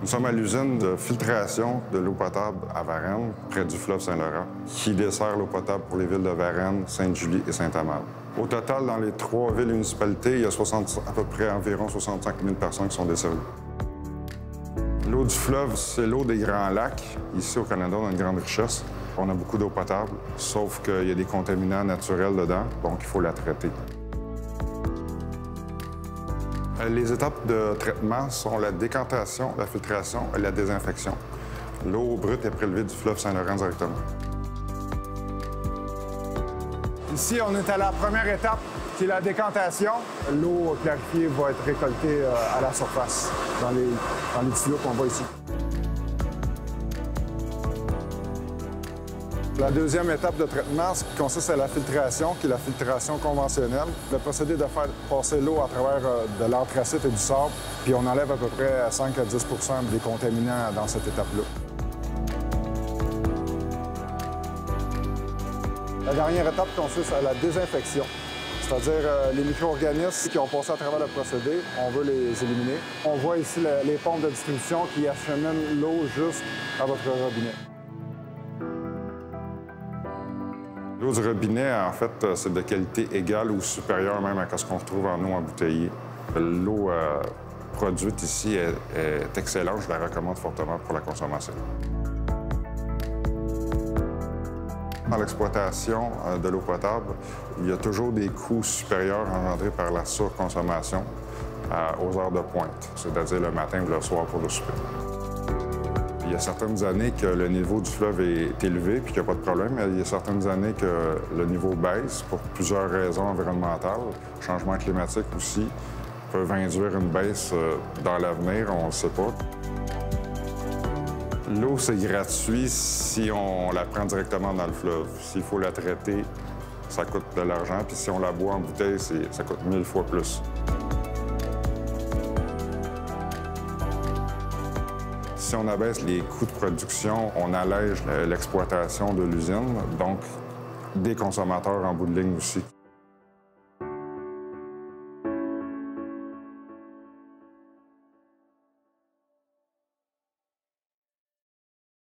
Nous sommes à l'usine de filtration de l'eau potable à Varennes, près du fleuve Saint-Laurent, qui dessert l'eau potable pour les villes de Varennes, Sainte-Julie et Saint-Amand. Au total, dans les 3 villes et municipalités, il y a à peu près environ 65 000 personnes qui sont desservies. L'eau du fleuve, c'est l'eau des Grands Lacs. Ici, au Canada, on a une grande richesse. On a beaucoup d'eau potable, sauf qu'il y a des contaminants naturels dedans, donc il faut la traiter. Les étapes de traitement sont la décantation, la filtration et la désinfection. L'eau brute est prélevée du fleuve Saint-Laurent directement. Ici, on est à la première étape, qui est la décantation. L'eau clarifiée va être récoltée à la surface, dans les tuyaux qu'on voit ici. La deuxième étape de traitement consiste à la filtration, qui est la filtration conventionnelle. Le procédé de faire passer l'eau à travers de l'anthracite et du sable, puis on enlève à peu près 5 à 10 des contaminants dans cette étape-là. La dernière étape consiste à la désinfection, c'est-à-dire les micro-organismes qui ont passé à travers le procédé, on veut les éliminer. On voit ici les pompes de distribution qui acheminent l'eau jusqu'à votre robinet. L'eau du robinet, en fait, c'est de qualité égale ou supérieure même à ce qu'on retrouve en eau embouteillée. L'eau produite ici est excellente, je la recommande fortement pour la consommation. Dans l'exploitation de l'eau potable, il y a toujours des coûts supérieurs engendrés par la surconsommation aux heures de pointe, c'est-à-dire le matin ou le soir pour le souper. Il y a certaines années que le niveau du fleuve est élevé puis qu'il n'y a pas de problème, mais il y a certaines années que le niveau baisse pour plusieurs raisons environnementales. Changement climatique aussi peuvent induire une baisse dans l'avenir, on ne le sait pas. L'eau, c'est gratuit si on la prend directement dans le fleuve. S'il faut la traiter, ça coûte de l'argent, puis si on la boit en bouteille, ça coûte 1000 fois plus. Si on abaisse les coûts de production, on allège l'exploitation de l'usine, donc des consommateurs en bout de ligne aussi.